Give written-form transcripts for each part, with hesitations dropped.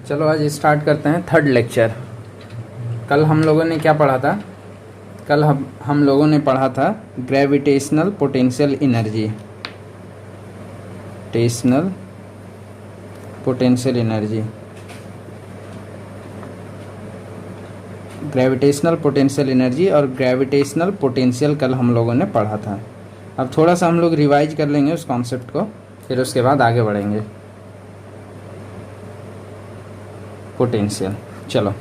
चलो आज स्टार्ट करते हैं थर्ड लेक्चर। कल हम लोगों ने क्या पढ़ा था? कल हम लोगों ने पढ़ा था ग्रेविटेशनल पोटेंशियल एनर्जी। टेशनल potential energy, gravitational potential energy और ग्रेविटेशनल पोटेंशियल कल हम लोगों ने पढ़ा था। अब थोड़ा सा हम लोग रिवाइज कर लेंगे उस कॉन्सेप्ट को, फिर उसके बाद आगे बढ़ेंगे। पोटेंशियल, चलो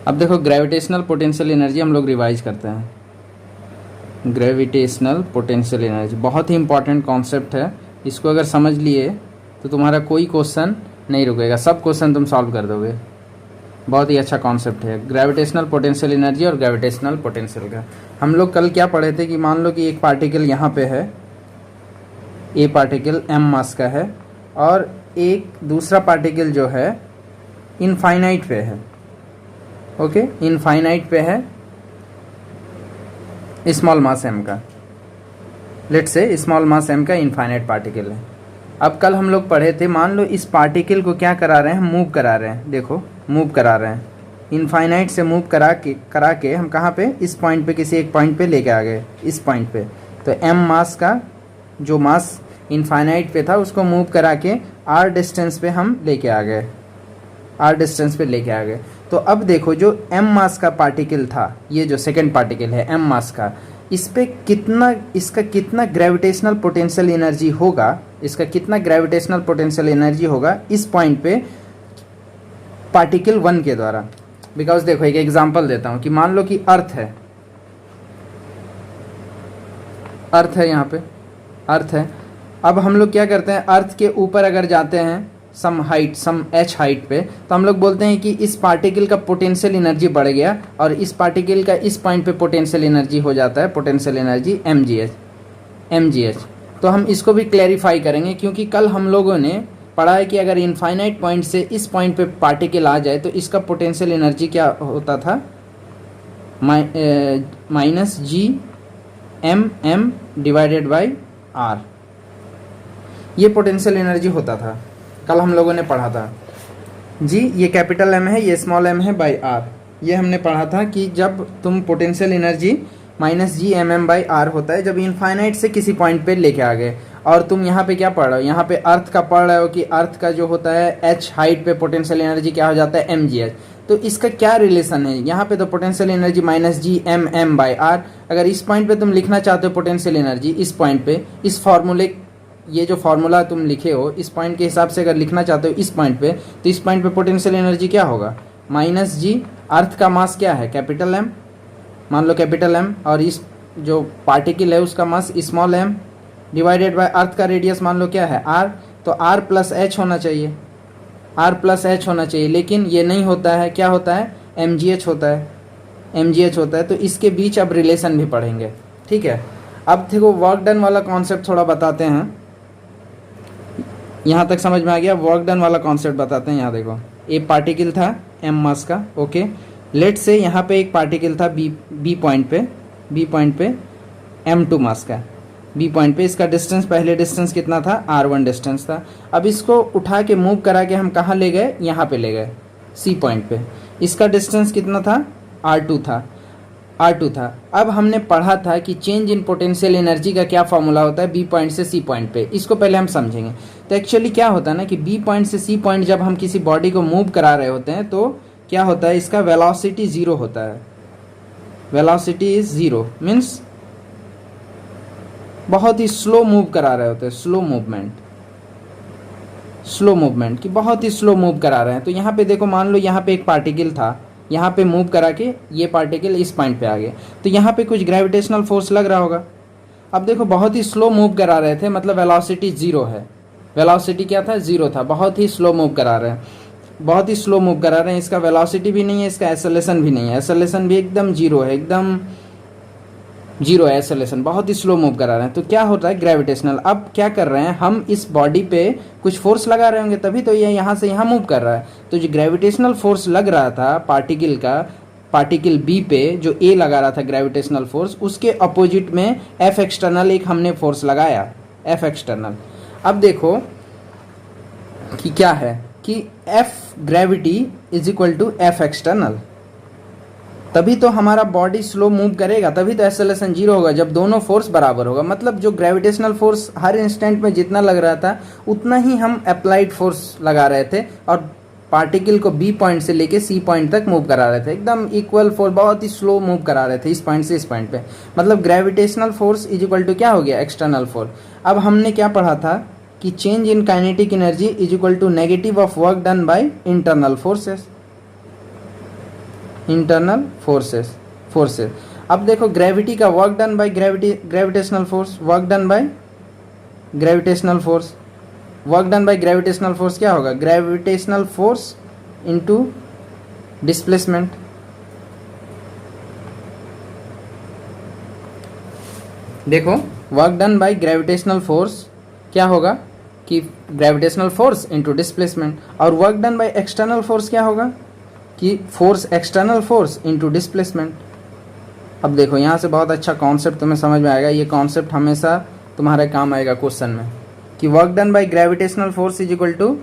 अब देखो ग्रेविटेशनल पोटेंशियल एनर्जी हम लोग रिवाइज करते हैं। ग्रेविटेशनल पोटेंशियल एनर्जी बहुत ही इंपॉर्टेंट कॉन्सेप्ट है। इसको अगर समझ लिए तो तुम्हारा कोई क्वेश्चन नहीं रुकेगा, सब क्वेश्चन तुम सॉल्व कर दोगे। बहुत ही अच्छा कॉन्सेप्ट है ग्रेविटेशनल पोटेंशियल एनर्जी और ग्रेविटेशनल पोटेंशियल का। हम लोग कल क्या पढ़े थे कि मान लो कि एक पार्टिकल यहाँ पे है, ए पार्टिकल m मास का है और एक दूसरा पार्टिकल जो है इनफाइनाइट पे है। ओके, इनफाइनाइट पे है, स्मॉल मास m का, let's say small mass m का इनफाइनाइट पार्टिकल है। अब कल हम लोग पढ़े थे, मान लो इस पार्टिकल को क्या करा रहे हैं, मूव करा रहे हैं। देखो मूव करा रहे हैं, इनफाइनाइट से मूव करा के हम कहाँ पे, इस पॉइंट पे, किसी एक पॉइंट पे लेके आ गए, इस पॉइंट पे। तो m मास का जो मास इनफाइनाइट पे था उसको मूव करा के r डिस्टेंस पे हम लेके आ गए, r डिस्टेंस पे लेके आ गए। तो अब देखो जो m मास का पार्टिकल था, ये जो सेकंड पार्टिकल है m मास का, इस पे कितना, इसका कितना ग्रेविटेशनल पोटेंशियल एनर्जी होगा, इसका कितना ग्रेविटेशनल पोटेंशियल एनर्जी होगा इस पॉइंट पे पार्टिकल 1 के द्वारा। बिकॉज देखो एक एग्जांपल देता हूं कि मान लो कि अर्थ है, अर्थ है यहाँ पे, अर्थ है। अब हम लोग क्या करते हैं, अर्थ के ऊपर अगर जाते हैं सम हाइट, सम h हाइट पे, तो हम लोग बोलते हैं कि इस पार्टिकल का पोटेंशियल एनर्जी बढ़ गया और इस पार्टिकल का इस पॉइंट पे पोटेंशियल एनर्जी हो जाता है, पोटेंशियल एनर्जी mgh। तो हम इसको भी क्लैरिफाई करेंगे, क्योंकि कल हम लोगों ने पढ़ा है कि अगर इनफाइनाइट पॉइंट से इस पॉइंट पे पार्टिकल आ जाए तो इसका पोटेंशियल एनर्जी क्या होता था, minus G m divided by r, ये पोटेंशियल एनर्जी होता था। कल हम लोगों ने पढ़ा था जी, ये कैपिटल M है, ये स्मॉल m है बाई r। ये हमने पढ़ा था कि जब तुम potential energy minus G mm by r होता है जब इनफाइनाइट से किसी पॉइंट पे लेके आ गए। और तुम यहाँ पे क्या पढ़ रहे हो, यहाँ पे अर्थ का पढ़ रहे हो कि अर्थ का जो होता है h हाइट पे पोटेंशियल एनर्जी क्या हो जाता है, mgh। तो इसका क्या रिलेशन है, यहाँ पे तो potential energy minus G mm by r। अगर इस पॉइंट पे तुम लिखना चाहते हो पोटेंशियल एनर्जी, इस पॉइंट पे, इस फॉर्मूले, ये जो फार्मूला तुम लिखे हो इस पॉइंट के हिसाब से अगर लिखना चाहते हो इस पॉइंट पे, तो इस पॉइंट पे पोटेंशियल एनर्जी क्या होगा, माइनस जी, अर्थ का मास क्या है, कैपिटल M, मान लो कैपिटल M, और इस जो पार्टिकल है उसका mass small m, divided by earth का रेडियस मान लो क्या है, r। तो r प्लस h होना चाहिए, r प्लस h होना चाहिए, लेकिन ये नहीं होता है, क्या होता है, mgh होता है, mgh होता है। तो इसके बीच अब रिलेशन भी पढ़ेंगे, ठीक है। अब देखो वर्क डन वाला कॉन्सेप्ट थोड़ा बताते हैं, यहाँ तक समझ में आ गया, वर्क डन वाला कॉन्सेप्ट बताते हैं। यहाँ देखो एक पार्टिकल था m मास का, ओके, लेट से यहाँ पे एक पार्टिकल था b पॉइंट पे m2 मास का, b पॉइंट पे, इसका डिस्टेंस, पहले डिस्टेंस कितना था, r1 डिस्टेंस था। अब इसको उठा के मूव करा के हम कहाँ ले गए, यहाँ पे ले गए c पॉइंट पे, इसका डिस्टेंस कितना था, r2 था। अब हमने पढ़ा था कि चेंज इन पोटेंशियल एनर्जी का क्या फॉर्मूला होता है, बी पॉइंट से सी पॉइंट पे, इसको पहले हम समझेंगे। तो एक्चुअली क्या होता है ना कि बी पॉइंट से सी पॉइंट जब हम किसी बॉडी को मूव करा रहे होते हैं तो क्या होता है, इसका वेलोसिटी 0 होता है। वेलोसिटी इज 0 मीन्स बहुत ही स्लो मूव करा रहे होते हैं, स्लो मूवमेंट की बहुत ही स्लो मूव करा रहे हैं। तो यहाँ पे देखो, मान लो यहाँ पे एक पार्टिकल था, यहाँ पे मूव करा के ये पार्टिकल इस पॉइंट पे आ गए, तो यहाँ पे कुछ ग्रेविटेशनल फोर्स लग रहा होगा। अब देखो बहुत ही स्लो मूव करा रहे थे, मतलब वेलोसिटी 0 है, वेलोसिटी क्या था, 0 था, बहुत ही स्लो मूव करा रहे हैं, बहुत ही स्लो मूव करा रहे हैं। इसका वेलोसिटी भी नहीं है, इसका एक्सेलरेशन भी नहीं है, एक्सेलरेशन भी एकदम 0 है, एकदम 0 है एक्सेलरेशन, बहुत ही स्लो मूव करा रहे हैं। तो क्या होता है, ग्रेविटेशनल। अब क्या कर रहे हैं हम, इस बॉडी पे कुछ फोर्स लगा रहे होंगे तभी तो ये यहाँ से यहाँ मूव कर रहा है। तो जो ग्रेविटेशनल फोर्स लग रहा था पार्टिकल का, पार्टिकल बी पे जो ए लगा रहा था ग्रेविटेशनल फोर्स, उसके अपोजिट में एफ एक्सटर्नल एक हमने फोर्स लगाया, एफ एक्सटर्नल। अब देखो कि क्या है, कि F gravity is equal to F external, तभी तो हमारा बॉडी स्लो मूव करेगा, तभी तो एक्सेलरेशन जीरो होगा जब दोनों फोर्स बराबर होगा। मतलब जो ग्रेविटेशनल फोर्स हर इंस्टेंट में जितना लग रहा था उतना ही हम अप्लाइड फोर्स लगा रहे थे और पार्टिकल को बी पॉइंट से लेके सी पॉइंट तक मूव करा रहे थे, एकदम इक्वल फोर्स, बहुत ही स्लो मूव करा रहे थे इस पॉइंट से इस पॉइंट पे। मतलब gravitational force is equal to क्या हो गया, एक्सटर्नल फोर्स। अब हमने क्या पढ़ा था कि change in kinetic energy is equal to negative of work done by internal forces, internal forces. अब देखो ग्रेविटी का work done by gravitational force, work done by gravitational force, work done by gravitational force क्या होगा, gravitational force into displacement. देखो work done by gravitational force क्या होगा कि gravitational force into displacement, और work done by external force क्या होगा कि force external force into displacement. अब देखो यहाँ से बहुत अच्छा कॉन्सेप्ट तुम्हें समझ में आएगा, ये कॉन्सेप्ट हमेशा तुम्हारे काम आएगा क्वेश्चन में कि work done by gravitational force is equal to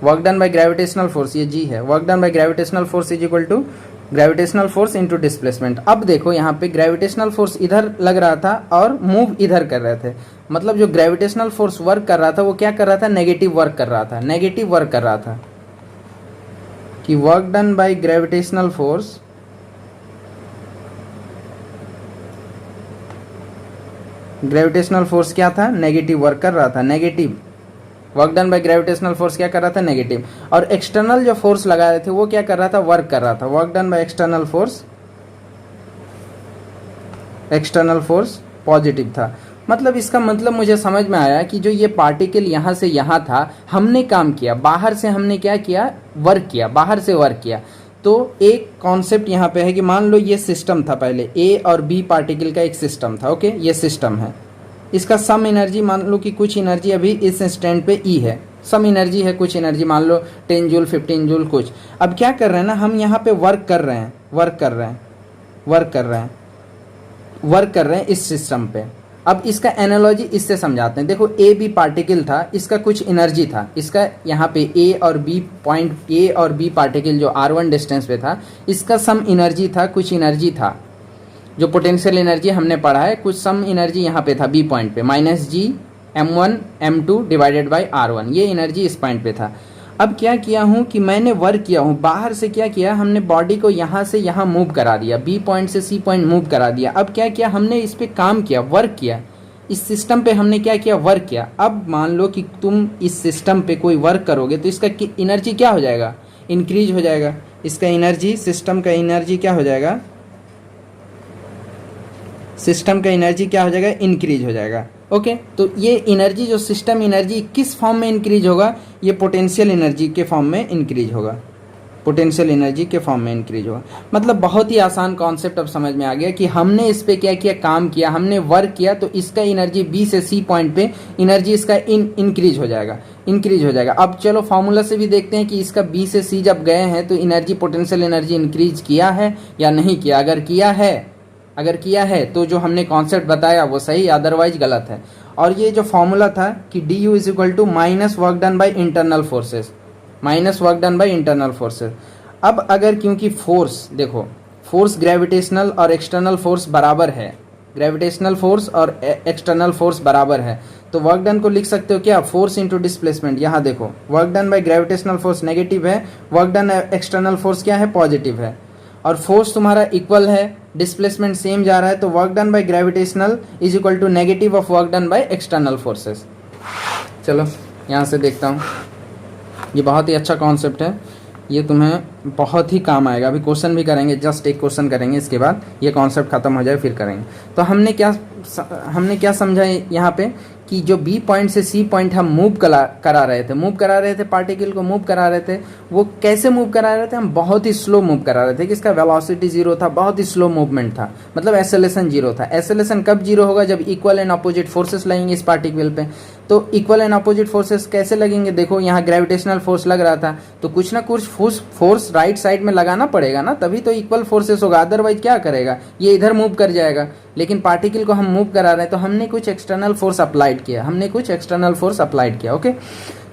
work done by gravitational force, ये जी है, work done by gravitational force is equal to gravitational force into displacement. अब देखो यहाँ पे ग्रेविटेशनल फोर्स इधर लग रहा था और मूव इधर कर रहे थे, मतलब जो ग्रेविटेशनल फोर्स वर्क कर रहा था वो क्या कर रहा था, नेगेटिव वर्क कर रहा था, नेगेटिव वर्क कर रहा था कि work done by gravitational force क्या था, नेगेटिव वर्क कर रहा था, negative work done by gravitational force क्या कर रहा था, नेगेटिव। और एक्सटर्नल जो फोर्स लगा रहे थे वो क्या कर रहा था, वर्क कर रहा था, work done by external force positive था। मतलब इसका मतलब मुझे समझ में आया कि जो ये पार्टिकल यहाँ से यहाँ था, हमने काम किया, बाहर से हमने क्या किया, वर्क किया, बाहर से वर्क किया। तो एक कॉन्सेप्ट यहाँ पे है कि मान लो ये सिस्टम था, पहले ए और बी पार्टिकल का एक सिस्टम था, ओके, ये सिस्टम है, इसका सम एनर्जी मान लो कि कुछ एनर्जी अभी इस इंस्टेंट पे ई है, सम एनर्जी है, कुछ एनर्जी मान लो 10 जूल 15 जूल कुछ। अब क्या कर रहे हैं ना, हम यहाँ पे वर्क कर रहे हैं इस सिस्टम पे। अब इसका एनालॉजी इससे समझाते हैं। देखो ए बी पार्टिकल था, इसका कुछ एनर्जी था, इसका यहाँ पे ए और बी पॉइंट, ए और बी पार्टिकल जो r1 डिस्टेंस पे था, इसका सम एनर्जी था, कुछ एनर्जी था, जो पोटेंशियल एनर्जी हमने पढ़ा है, कुछ सम एनर्जी यहाँ पे था बी पॉइंट पे, -G m1 m2 divided by r1, ये एनर्जी इस पॉइंट पे था। अब क्या किया हूँ कि मैंने वर्क किया हूँ, बाहर से क्या किया, हमने बॉडी को यहाँ से यहाँ मूव करा दिया, बी पॉइंट से सी पॉइंट मूव करा दिया। अब क्या किया, हमने इस पे काम किया, वर्क किया, इस सिस्टम पे हमने क्या किया, वर्क किया। अब मान लो कि तुम इस सिस्टम पे कोई वर्क करोगे तो इसका एनर्जी क्या हो जाएगा, इंक्रीज हो जाएगा, इसका एनर्जी, सिस्टम का एनर्जी क्या हो जाएगा, सिस्टम का एनर्जी क्या हो जाएगा, इंक्रीज हो जाएगा। ओके, तो ये एनर्जी, जो सिस्टम एनर्जी किस फॉर्म में इंक्रीज होगा, ये पोटेंशियल एनर्जी के फॉर्म में इंक्रीज होगा, पोटेंशियल एनर्जी के फॉर्म में इंक्रीज होगा। मतलब बहुत ही आसान कॉन्सेप्ट अब समझ में आ गया कि हमने इस पे क्या किया, काम किया, हमने वर्क किया, तो इसका एनर्जी बी से सी पॉइंट पे एनर्जी इसका इंक्रीज हो जाएगा, इंक्रीज हो जाएगा। अब चलो फॉर्मूला से भी देखते हैं कि इसका बी से सी जब गए हैं तो एनर्जी, पोटेंशियल एनर्जी इंक्रीज किया है या नहीं किया। अगर किया है तो जो हमने कॉन्सेप्ट बताया वो सही, अदरवाइज गलत है। और ये जो फॉर्मूला था कि D U is equal to minus work done by internal forces, minus work done by internal forces. अब अगर, क्योंकि फोर्स, देखो फोर्स ग्रेविटेशनल और एक्सटर्नल फोर्स बराबर है, ग्रेविटेशनल फोर्स और एक्सटर्नल फोर्स बराबर है, तो वर्क डन को लिख सकते हो क्या, फोर्स इंटू डिस्प्लेसमेंट। यहाँ देखो work done by gravitational force negative है, वर्क डन एक्सटर्नल फोर्स क्या है, पॉजिटिव है, और फोर्स तुम्हारा इक्वल है, डिस्प्लेसमेंट सेम जा रहा है, तो work done by gravitational is equal to negative of work done by external forces. चलो यहाँ से देखता हूँ, ये बहुत ही अच्छा कॉन्सेप्ट है, ये तुम्हें बहुत ही काम आएगा। अभी क्वेश्चन भी करेंगे, जस्ट एक क्वेश्चन करेंगे, इसके बाद ये कॉन्सेप्ट खत्म हो जाए फिर करेंगे। तो हमने क्या समझा यहाँ पे कि जो बी पॉइंट से सी पॉइंट हम मूव करा रहे थे, पार्टिकल को मूव करा रहे थे, वो कैसे मूव करा रहे थे, हम बहुत ही स्लो मूव करा रहे थे कि इसका वेलोसिटी जीरो था, बहुत ही स्लो मूवमेंट था, मतलब एक्सेलरेशन जीरो था। एक्सेलरेशन कब जीरो होगा, जब इक्वल एंड अपोजिट फोर्सेस लगेंगे इस पार्टिकल पे। तो इक्वल एंड अपोजिट फोर्सेस कैसे लगेंगे, देखो यहाँ ग्रेविटेशनल फोर्स लग रहा था, तो कुछ ना कुछ फोर्स राइट साइड में लगाना पड़ेगा ना, तभी तो इक्वल फोर्सेस होगा, अदरवाइज क्या करेगा, ये इधर मूव कर जाएगा। लेकिन पार्टिकल को हम मूव करा रहे हैं तो हमने कुछ एक्सटर्नल फोर्स अप्लाइड किया, ओके।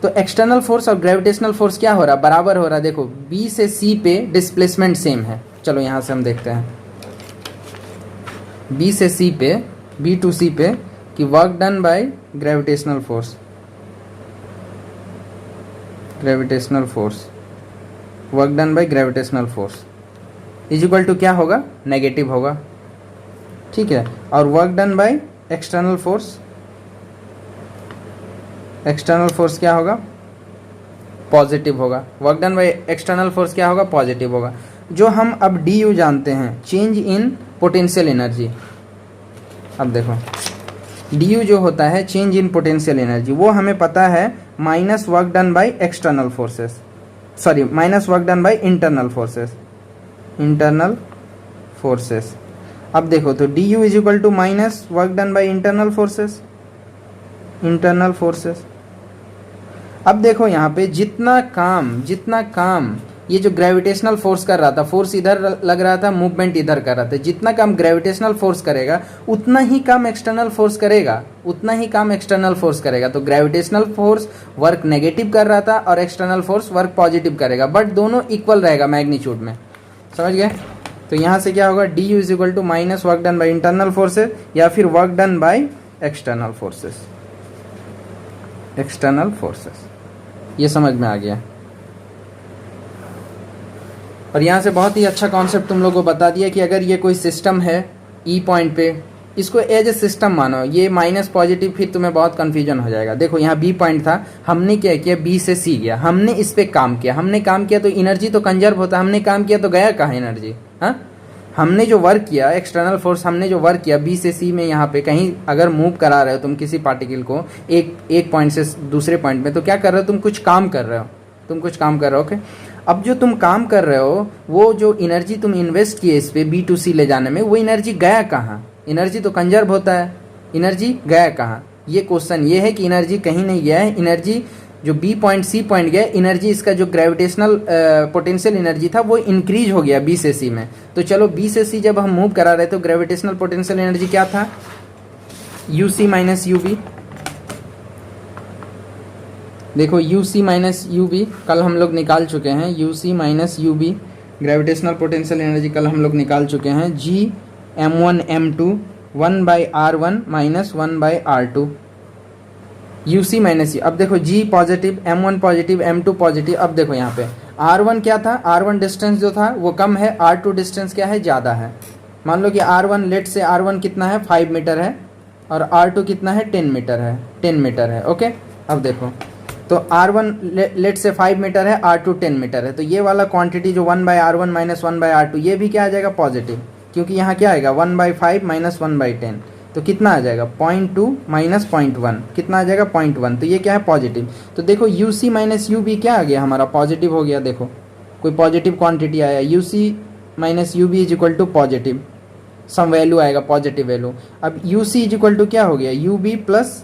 तो एक्सटर्नल फोर्स और ग्रेविटेशनल फोर्स क्या हो रहा है, बराबर हो रहा है। देखो बी से सी पे डिस्प्लेसमेंट सेम है। चलो यहाँ से हम देखते हैं बी से सी पे, बी टू सी पे कि work done by gravitational force, gravitational force, work done by gravitational force is equal to क्या होगा, नेगेटिव होगा, ठीक है। और work done by external force, external force क्या होगा, पॉजिटिव होगा। Work done by external force क्या होगा, पॉजिटिव होगा। जो हम अब डी यू जानते हैं, चेंज इन पोटेंशियल एनर्जी। अब देखो डी यू जो होता है चेंज इन पोटेंशियल एनर्जी, वो हमें पता है minus work done by external forces, sorry minus work done by internal forces, internal forces. अब देखो तो D U is equal to minus work done by internal forces, internal forces. अब देखो यहाँ पे जितना काम ये जो ग्रेविटेशनल फोर्स कर रहा था, फोर्स इधर लग रहा था, मूवमेंट इधर कर रहा था, जितना काम ग्रेविटेशनल फोर्स करेगा उतना ही काम एक्सटर्नल फोर्स करेगा, उतना ही काम एक्सटर्नल फोर्स करेगा। तो ग्रेविटेशनल फोर्स वर्क नेगेटिव कर रहा था और एक्सटर्नल फोर्स वर्क पॉजिटिव करेगा, बट दोनों इक्वल रहेगा मैग्नीट्यूड में, समझ गए। तो यहाँ से क्या होगा, D U is equal to minus work done by internal forces या फिर work done by external forces, external forces. ये समझ में आ गया। और यहाँ से बहुत ही अच्छा कॉन्सेप्ट तुम लोगों को बता दिया कि अगर ये कोई सिस्टम है ई पॉइंट पे, इसको एज ए सिस्टम मानो, ये माइनस पॉजिटिव, फिर तुम्हें बहुत कंफ्यूजन हो जाएगा। देखो यहाँ बी पॉइंट था, हमने क्या किया, बी से सी गया, हमने इस पे काम किया, हमने काम किया तो एनर्जी तो कंजर्व होता, हमने काम किया तो गया कहाँ एनर्जी, हाँ। हमने जो वर्क किया, एक्सटर्नल फोर्स हमने जो वर्क किया बी से सी में, यहाँ पे कहीं अगर मूव करा रहे हो तुम किसी पार्टिकल को एक पॉइंट से दूसरे पॉइंट में, तो क्या कर रहे हो, तुम कुछ काम कर रहे हो, तुम कुछ काम कर रहे हो, ओके। अब जो तुम काम कर रहे हो, वो जो एनर्जी तुम इन्वेस्ट किए इस पे बी टू सी ले जाने में, वो एनर्जी गया कहाँ, एनर्जी तो कंजर्व होता है, एनर्जी गया कहाँ। ये क्वेश्चन ये है कि एनर्जी कहीं नहीं गया है, एनर्जी जो बी पॉइंट सी पॉइंट गया, एनर्जी इसका जो ग्रेविटेशनल पोटेंशियल एनर्जी था वो इंक्रीज हो गया बी से सी में। तो चलो बी से सी जब हम मूव करा रहे तो ग्रेविटेशनल पोटेंशियल एनर्जी क्या था, U C minus U B. देखो U C minus U B कल हम लोग निकाल चुके हैं, U C minus U B gravitational potential energy कल हम लोग निकाल चुके हैं, G M one M two 1/r1 minus 1/r2 U C minus U. अब देखो जी positive, m1 positive, m2 positive. अब देखो यहाँ पे r1 क्या था, r1 डिस्टेंस जो था वो कम है, r2 डिस्टेंस क्या है, ज़्यादा है। मान लो कि r1 लेट से r1 कितना है 5 मीटर है और r2 कितना है 10 मीटर है, 10 मीटर है, ओके। अब देखो तो r1 लेट से 5 मीटर है, r2 10 मीटर है, तो ये वाला क्वांटिटी जो 1/r1 माइनस 1/r2 ये भी क्या आ जाएगा, पॉजिटिव, क्योंकि यहाँ क्या आएगा 1/5 माइनस 1/10, तो कितना आ जाएगा 0.2 माइनस 0.1, कितना आ जाएगा 0.1, तो ये क्या है पॉजिटिव। तो देखो U C minus U B क्या आ गया हमारा, पॉजिटिव हो गया। देखो कोई पॉजिटिव क्वांटिटी आया, U C minus U B is equal to positive, some value आएगा पॉजिटिव वैल्यू। अब U C is equal to क्या हो गया, U B plus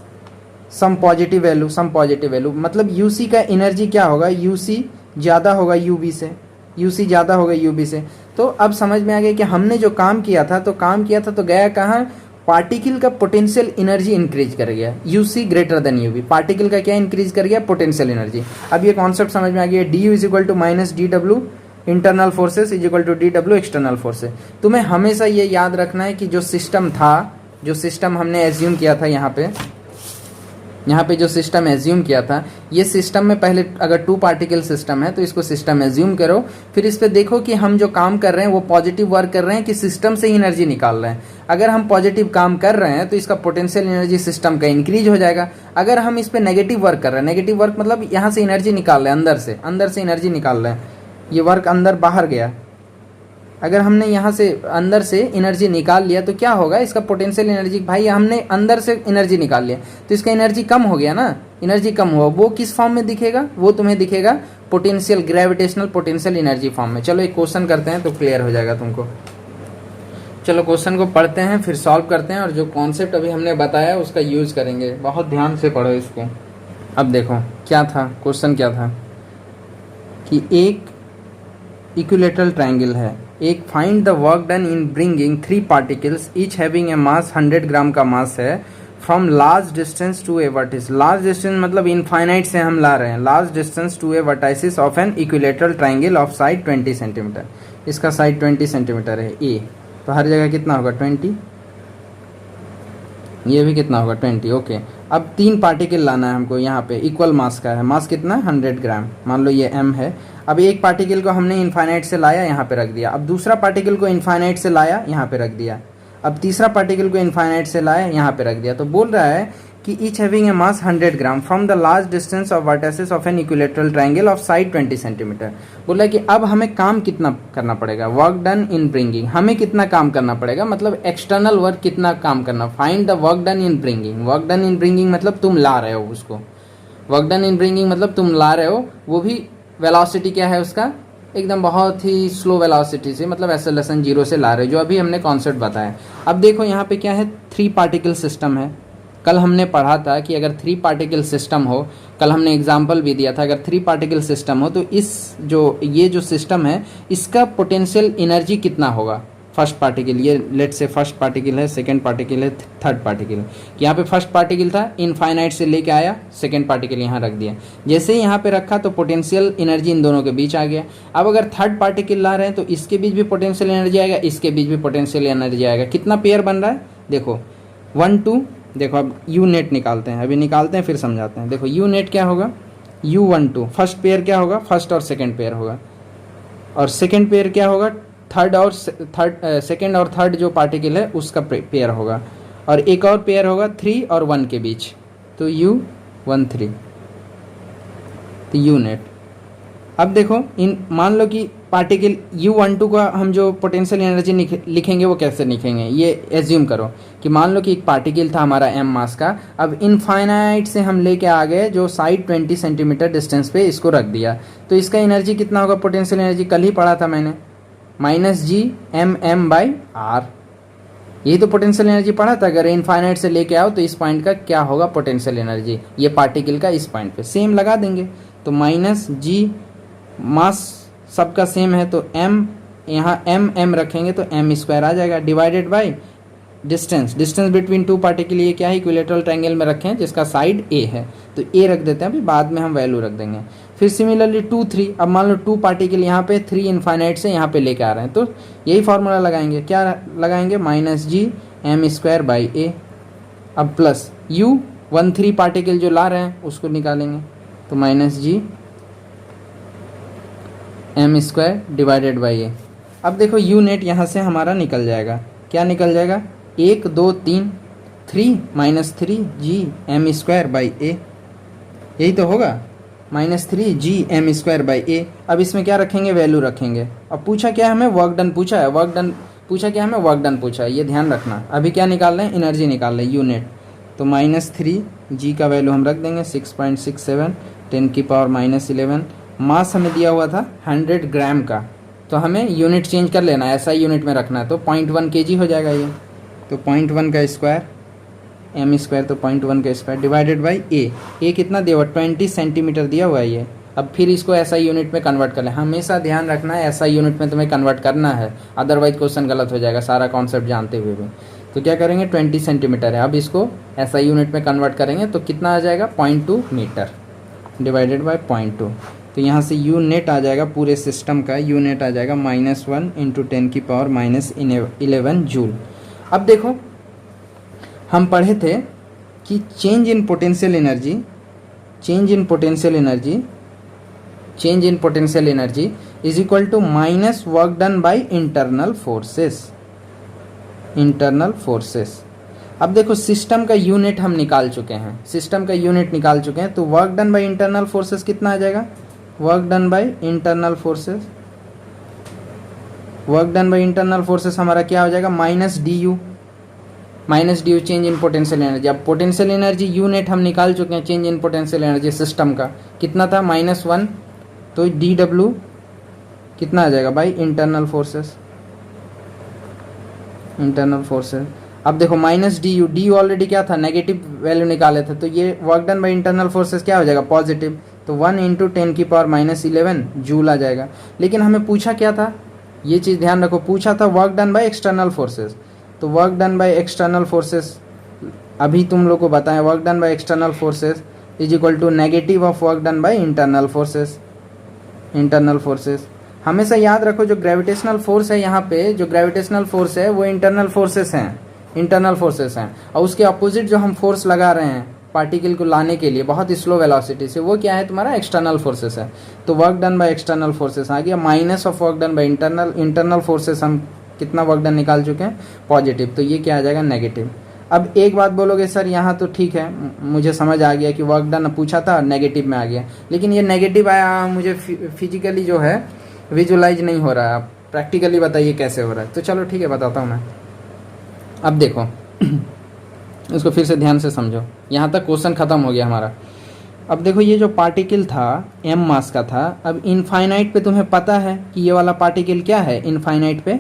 some positive value, some positive value, मतलब यू सी का energy क्या होगा, यू सी ज़्यादा होगा यू बी से, यू सी ज़्यादा होगा यू बी से। तो अब समझ में आ गया कि हमने जो काम किया था तो गया कहाँ, पार्टिकल का पोटेंशियल एनर्जी इंक्रीज कर गया, U C greater than U B, particle का क्या इंक्रीज कर गया, पोटेंशियल एनर्जी। अब ये कॉन्सेप्ट समझ में आ गया, D U is equal to minus D W internal forces is equal to D W external forces. तुम्हें हमेशा ये याद रखना है कि जो सिस्टम था, जो सिस्टम हमने एज्यूम किया था यहाँ पे जो सिस्टम एज्यूम किया था, ये सिस्टम में पहले अगर 2 पार्टिकल सिस्टम है तो इसको सिस्टम एज्यूम करो, फिर इस पे देखो कि हम जो काम कर रहे हैं वो पॉजिटिव वर्क कर रहे हैं कि सिस्टम से ही एनर्जी निकाल रहे हैं। अगर हम पॉजिटिव काम कर रहे हैं तो इसका पोटेंशियल एनर्जी सिस्टम का इंक्रीज हो जाएगा। अगर हम इस पे नेगेटिव वर्क कर रहे हैं, नेगेटिव वर्क मतलब यहाँ से एनर्जी निकाल रहे हैं, अंदर से एनर्जी निकाल रहे हैं, ये वर्क अंदर बाहर गया, अगर हमने यहाँ से अंदर से एनर्जी निकाल लिया तो क्या होगा, इसका पोटेंशियल एनर्जी, भाई हमने अंदर से एनर्जी निकाल लिया तो इसका एनर्जी कम हो गया ना, एनर्जी कम हुआ, वो किस फॉर्म में दिखेगा, वो तुम्हें दिखेगा potential, gravitational potential energy form में। चलो एक क्वेश्चन करते हैं तो क्लियर हो जाएगा तुमको। चलो क्वेश्चन को पढ़ते हैं फिर सॉल्व करते हैं, और जो कॉन्सेप्ट अभी हमने बताया उसका यूज करेंगे, बहुत ध्यान से पढ़ो इसको। अब देखो क्या था क्वेश्चन, क्या था कि एक इक्विलेटरल ट्रायंगल है, एक find the work done in bringing 3 particles each having a mass 100 gram का मास है from large distance to a vertex, large distance मतलब इनफाइनाइट से हम ला रहे हैं, large distance to a vertices of an equilateral triangle of side 20 centimetre, इसका side 20 centimetre है ए, तो हर जगह कितना होगा 20, ये भी कितना होगा 20, ओके। अब 3 पार्टिकल लाना है हमको, यहाँ पे इक्वल मास का है, मास कितना है 100 ग्राम, मान लो ये m है। अब एक पार्टिकल को हमने इनफाइनाइट से लाया, यहाँ पे रख दिया, अब दूसरा पार्टिकल को इनफाइनाइट से लाया, यहाँ पे रख दिया, अब तीसरा पार्टिकल को इनफाइनाइट से लाया, यहाँ पे रख दिया। तो बोल रहा है कि each having a mass 100 gram from the large distance of vertices of an equilateral triangle of side 20 centimetre. बोला है कि अब हमें काम कितना करना पड़ेगा, वर्क डन इन ब्रिंगिंग, हमें कितना काम करना पड़ेगा, मतलब एक्सटर्नल वर्क कितना काम करना, find the work done in bringing. Work done in bringing मतलब तुम ला रहे हो उसको, वर्क डन इन ब्रिंगिंग मतलब तुम ला रहे हो, वो भी वेलोसिटी क्या है उसका, एकदम बहुत ही स्लो वेलोसिटी से, मतलब एक्सेलरेशन 0 से ला रहे हो, जो अभी हमने कॉन्सेप्ट बताया। अब देखो यहाँ पे क्या है, 3 पार्टिकल सिस्टम है। कल हमने पढ़ा था कि अगर 3 पार्टिकल सिस्टम हो, कल हमने एग्जाम्पल भी दिया था, अगर 3 पार्टिकल सिस्टम हो तो ये जो सिस्टम है इसका पोटेंशियल एनर्जी कितना होगा। फर्स्ट पार्टिकल, ये लेट से फर्स्ट पार्टिकल है, सेकंड पार्टिकल है, थर्ड पार्टिकल है। यहाँ पे फर्स्ट पार्टिकल था, इनफाइनाइट से लेके आया, सेकंड पार्टिकल यहाँ रख दिया। जैसे ही यहाँ पे रखा तो पोटेंशियल एनर्जी इन दोनों के बीच आ गया। अब अगर थर्ड पार्टिकल ला रहे हैं तो इसके बीच भी पोटेंशियल एनर्जी आएगा, इसके बीच भी पोटेंशियल एनर्जी आएगा। कितना पेयर बन रहा है देखो, 1 2, देखो अब यू नेट निकालते हैं, अभी निकालते हैं फिर समझाते हैं। देखो यू नेट क्या होगा, U12 फर्स्ट पेयर क्या होगा, फर्स्ट और सेकंड पेयर होगा, और सेकंड पेयर क्या होगा, सेकंड और थर्ड जो पार्टिकल है उसका पेयर होगा, और एक और पेयर होगा 3 और 1 के बीच, तो U13, तो यू नेट। अब देखो इन मान लो कि पार्टिकल U12 का हम जो पोटेंशियल एनर्जी लिखेंगे वो कैसे लिखेंगे, ये एज्यूम करो कि मान लो कि एक पार्टिकल था हमारा m मास का, अब इनफाइनाइट से हम लेके आ गए जो साइड 20 सेंटीमीटर डिस्टेंस पे इसको रख दिया, तो इसका एनर्जी कितना होगा, पोटेंशियल एनर्जी कल ही पढ़ा था मैंने, -Gmm/r, यही तो पोटेंशियल एनर्जी पढ़ा था। अगर इनफाइनाइट से लेके आओ तो इस पॉइंट का क्या होगा पोटेंशियल एनर्जी, ये पार्टिकल का इस पॉइंट पे सेम लगा देंगे, तो -G, मास सबका सेम है तो m, यहाँ m रखेंगे तो m² आ जाएगा, divided by distance between 2 particle, ये क्या है इक्विलेटरल ट्रायंगल में रखे हैं जिसका साइड a है, तो a रख देते हैं, अभी बाद में हम वैल्यू रख देंगे। फिर सिमिलरली 2 3, अब मान लो 2 पार्टिकल यहाँ पे 3 इनफाइनाइट से यहाँ पे लेके आ रहे हैं, तो यही फॉर्मूला लगाएंगे, क्या लगाएंगे, -Gm²/a, अब प्लस U13 पार्टिकल जो ला रहे हैं उसको निकालेंगे, तो -Gm²/a। अब देखो यू नेट यहाँ से हमारा निकल जाएगा, क्या निकल जाएगा, 1 2 3 3 -3Gm²/a, यही तो होगा, -3Gm²/a। अब इसमें क्या रखेंगे, वैल्यू रखेंगे। अब पूछा क्या हमें, वर्क डन पूछा है, पूछा क्या हमें, वर्क डन पूछा है, ये ध्यान रखना। अभी क्या निकाल रहे हैं, एनर्जी निकाल रहे हैं, यू नेट, तो -3G का वैल्यू हम रख देंगे 6.67 10⁻11। मास हमें दिया हुआ था 100 ग्राम का, तो हमें यूनिट चेंज कर लेना है, SI यूनिट में रखना है, तो 0.1 kg हो जाएगा ये, तो 0.1 का स्क्वायर, m², तो 0.1 का स्क्वायर डिवाइडेड बाई a कितना दिया हुआ, 20 सेंटीमीटर दिया हुआ है ये। अब फिर इसको SI यूनिट में कन्वर्ट कर लें, हमेशा ध्यान रखना है SI यूनिट में तुम्हें कन्वर्ट करना है, अदरवाइज क्वेश्चन गलत हो जाएगा सारा कॉन्सेप्ट जानते हुए भी। तो क्या करेंगे, 20 सेंटीमीटर है, अब इसको SI यूनिट में कन्वर्ट करेंगे तो कितना आ जाएगा, 0.2 मीटर डिवाइडेड बाई 0.2, तो यहाँ से यू नेट आ जाएगा, पूरे सिस्टम का यू नेट आ जाएगा -1 × 10⁻11 जूल। अब देखो हम पढ़े थे कि change in potential energy is equal to minus work done by internal forces. अब देखो सिस्टम का यूनिट हम निकाल चुके हैं, तो work done by internal forces कितना आ जाएगा, work done by internal forces हमारा क्या हो जाएगा, -du change in potential energy. अब पोटेंशियल एनर्जी यू नेट हम निकाल चुके हैं, change in potential energy system का कितना था, -1, तो dw कितना आ जाएगा बाई इंटरनल फोर्सेस। अब देखो -du ऑलरेडी क्या था, नेगेटिव वैल्यू निकाले थे, तो ये work done by internal forces क्या हो जाएगा, पॉजिटिव, तो 1 × 10⁻11 जूल आ जाएगा। लेकिन हमें पूछा क्या था, ये चीज़ ध्यान रखो, पूछा था work done by external forces, तो work done by external forces अभी तुम लोग को बताएं, work done by external forces is equal to negative of work done by internal forces. Internal forces हमेशा याद रखो, जो ग्रेविटेशनल फोर्स है यहाँ पे, जो ग्रेविटेशनल फोर्स है वो इंटरनल फोर्सेस हैं, इंटरनल फोर्सेस हैं। और उसके अपोजिट जो हम फोर्स लगा रहे हैं पार्टिकल को लाने के लिए बहुत स्लो वेलोसिटी से, वो क्या है तुम्हारा एक्सटर्नल फोर्सेस है। तो work done by external forces आ गया, minus of work done by internal. Internal forces हम कितना वर्क डन निकाल चुके हैं, पॉजिटिव, तो ये क्या आ जाएगा, नेगेटिव। अब एक बात बोलोगे सर यहाँ तो ठीक है, मुझे समझ आ गया कि वर्क डन पूछा था नेगेटिव में आ गया, लेकिन ये नेगेटिव आया मुझे फिजिकली जो है विजुलाइज नहीं हो रहा है, आप प्रैक्टिकली बताइए कैसे हो रहा है। तो चलो ठीक है, बताता हूँ मैं। अब देखो इसको फिर से ध्यान से समझो, यहाँ तक क्वेश्चन खत्म हो गया हमारा। अब देखो ये जो पार्टिकल था m मास का था, अब इनफाइनाइट पे तुम्हें पता है कि ये वाला पार्टिकल क्या है, इनफाइनाइट पे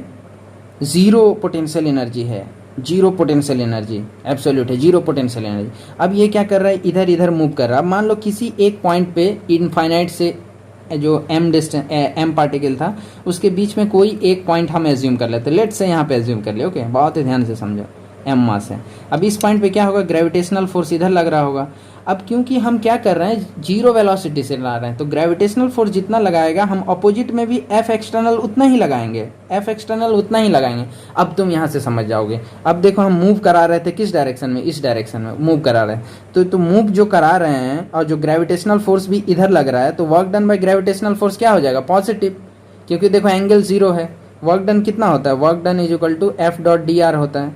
जीरो पोटेंशियल एनर्जी है, जीरो पोटेंशियल एनर्जी एब्सोल्यूट है, जीरो पोटेंशियल एनर्जी। अब ये क्या कर रहा है, इधर इधर मूव कर रहा है। अब मान लो किसी एक पॉइंट पे इनफाइनाइट से जो m पार्टिकल था उसके बीच में कोई एक पॉइंट हम एज्यूम कर लेते, लेट से यहाँ पे एज्यूम कर ले, ओके, बहुत ही ध्यान से समझो, m मास है। अब इस पॉइंट पे क्या होगा, ग्रेविटेशनल फोर्स इधर लग रहा होगा। अब क्योंकि हम क्या कर रहे हैं, जीरो वेलोसिटी से ला रहे हैं, तो ग्रेविटेशनल फोर्स जितना लगाएगा हम अपोजिट में भी F एक्सटर्नल उतना ही लगाएंगे, F एक्सटर्नल उतना ही लगाएंगे। अब तुम यहाँ से समझ जाओगे। अब देखो हम मूव करा रहे थे किस डायरेक्शन में, इस डायरेक्शन में मूव करा रहे हैं, तो तुम मूव जो करा रहे हैं और जो ग्रेविटेशनल फोर्स भी इधर लग रहा है, तो work done by gravitational force क्या हो जाएगा, पॉजिटिव, क्योंकि देखो एंगल जीरो है। वर्क डन कितना होता है, work done is equal to F dot D R होता है,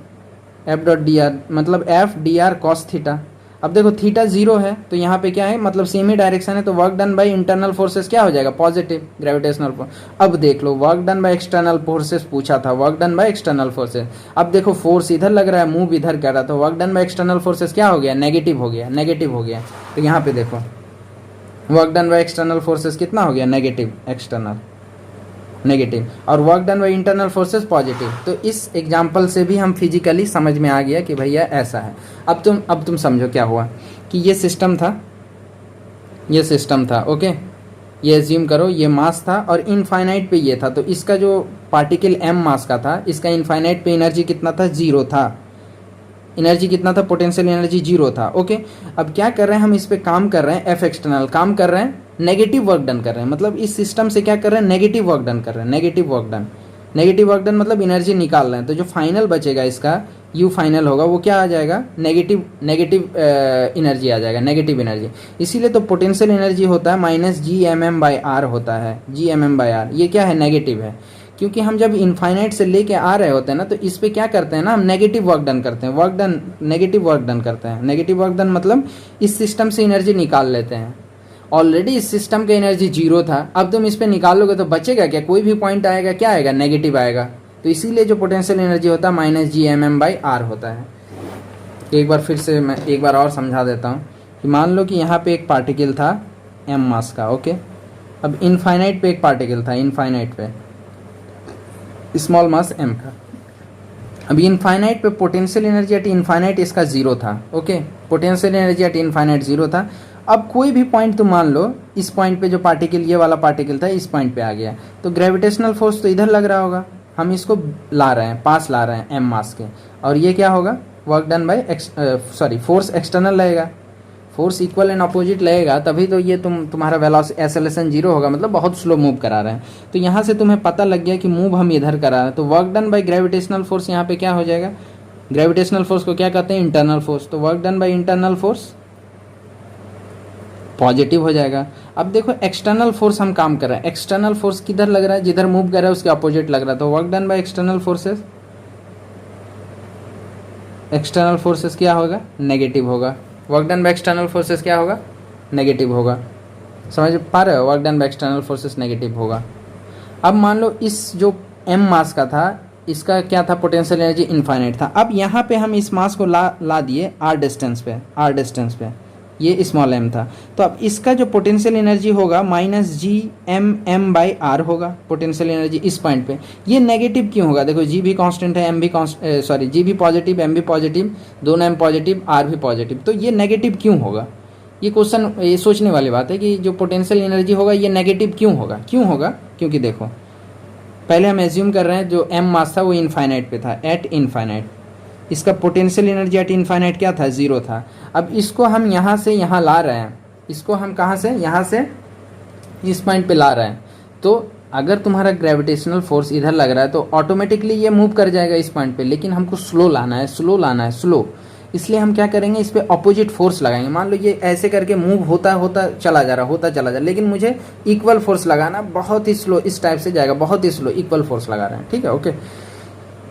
F डॉट डी आर मतलब F D R cos theta. अब देखो थीटा जीरो है तो यहाँ पे क्या है, मतलब सेम ही डायरेक्शन है, तो work done by internal forces क्या हो जाएगा, पॉजिटिव ग्रेविटेशनल फोर्स। अब देख लो work done by external forces पूछा था, work done by external forces. अब देखो फोर्स इधर लग रहा है, मूव इधर कर रहा था, तो work done by external forces क्या हो गया, नेगेटिव हो गया, नेगेटिव हो गया। तो यहाँ पे देखो work done by external forces कितना हो गया, नेगेटिव, एक्सटर्नल नेगेटिव, और work done by internal forces positive. तो इस एग्जांपल से भी हम फिजिकली समझ में आ गया कि भैया ऐसा है। अब तुम समझो क्या हुआ कि ये सिस्टम था, ये सिस्टम था, ओके, ये एज्यूम करो ये मास था और इनफाइनाइट पे ये था, तो इसका जो पार्टिकल m मास का था, इसका इनफाइनाइट पे एनर्जी कितना था, जीरो था, एनर्जी कितना था, पोटेंशियल एनर्जी जीरो था, ओके। अब क्या कर रहे हैं हम, इस पे काम कर रहे हैं, F एक्सटर्नल काम कर रहे हैं, नेगेटिव वर्क डन कर रहे हैं, मतलब इस सिस्टम से क्या कर रहे हैं, नेगेटिव वर्क डन कर रहे हैं, negative work done, negative work done मतलब एनर्जी निकाल रहे हैं। तो जो फाइनल बचेगा इसका U फाइनल होगा वो क्या आ जाएगा, नेगेटिव एनर्जी आ जाएगा, नेगेटिव एनर्जी। इसीलिए तो पोटेंशियल एनर्जी होता है माइनस Gmm/r होता है, Gmm/r, ये क्या है, नेगेटिव है, क्योंकि हम जब इनफाइनाइट से लेके आ रहे होते हैं ना, तो इस पे क्या करते हैं ना, हम नेगेटिव वर्क डन करते हैं, work done negative work done करते हैं। नेगेटिव वर्क डन मतलब इस सिस्टम से एनर्जी निकाल लेते हैं। ऑलरेडी इस सिस्टम का एनर्जी जीरो था, अब तुम इस पे निकालोगे तो बचेगा क्या, कोई भी पॉइंट आएगा क्या आएगा, नेगेटिव आएगा। तो इसीलिए जो पोटेंशियल एनर्जी होता है माइनस Gmm/r होता है। एक बार फिर से मैं एक बार और समझा देता हूँ कि मान लो कि यहाँ पे एक पार्टिकल था m मास का, ओके। अब इनफाइनाइट पे एक पार्टिकल था, इनफाइनाइट पे स्मॉल मास m का। अब इनफाइनाइट पे पोटेंशियल एनर्जी एट इनफाइनाइट इसका जीरो था, okay, potential energy at infinite zero था। अब कोई भी पॉइंट तुम मान लो, इस पॉइंट पे जो पार्टिकल, ये वाला पार्टिकल था, इस पॉइंट पे आ गया, तो ग्रेविटेशनल फोर्स तो इधर लग रहा होगा, हम इसको ला रहे हैं, पास ला रहे हैं m मास के, और ये क्या होगा, work done by force external लगेगा, फोर्स इक्वल एंड अपोजिट लगेगा, तभी तो ये तुम्हारा वेलोसिटी एक्सेलरेशन जीरो होगा, मतलब बहुत स्लो मूव करा रहे हैं। तो यहाँ से तुम्हें पता लग गया कि मूव हम इधर करा रहे हैं, तो work done by gravitational force यहाँ पे क्या हो जाएगा, ग्रेविटेशनल फोर्स को क्या कहते हैं, इंटरनल फोर्स, तो work done by internal force positive हो जाएगा। अब देखो एक्सटर्नल फोर्स हम काम कर रहे हैं, एक्सटर्नल फोर्स किधर लग रहा है, जिधर मूव कर रहा है उसके अपोजिट लग रहा है, तो work done by external forces, external forces क्या होगा, नेगेटिव होगा। Work done by external forces क्या होगा, नेगेटिव होगा, समझ पा रहे हो, work done by external forces negative होगा। अब मान लो इस जो m मास का था, इसका क्या था, पोटेंशियल एनर्जी इनफाइनाइट था। अब यहाँ पे हम इस मास को ला दिए r डिस्टेंस पे, ये स्मॉल m था, तो अब इसका जो पोटेंशियल एनर्जी होगा माइनस Gmm/r होगा, पोटेंशियल एनर्जी इस पॉइंट पे। ये नेगेटिव क्यों होगा, देखो G भी कांस्टेंट है, G भी पॉजिटिव, m भी पॉजिटिव, दोनों m पॉजिटिव, r भी पॉजिटिव, तो ये नेगेटिव क्यों होगा। ये क्वेश्चन, ये सोचने वाली बात है कि जो पोटेंशियल एनर्जी होगा ये नेगेटिव क्यों होगा, क्योंकि देखो पहले हम एज्यूम कर रहे हैं जो m मास था वो इनफाइनाइट पे था, एट इनफाइनाइट, इसका पोटेंशियल एनर्जी एट इनफाइनाइट क्या था, 0 था। अब इसको हम यहाँ से यहाँ ला रहे हैं, इसको हम कहाँ से, यहाँ से इस पॉइंट पे ला रहे हैं। तो अगर तुम्हारा ग्रेविटेशनल फोर्स इधर लग रहा है तो ऑटोमेटिकली ये मूव कर जाएगा इस पॉइंट पे, लेकिन हमको स्लो लाना है, स्लो लाना है, स्लो। इसलिए हम क्या करेंगे, इस पे अपोजिट फोर्स लगाएंगे। मान लो ये ऐसे करके मूव होता होता चला जा रहा, होता चला जा रहा, लेकिन मुझे इक्वल फोर्स लगाना, बहुत ही स्लो इस टाइप से जाएगा, बहुत ही स्लो इक्वल फोर्स लगा रहे हैं, ठीक है, ओके।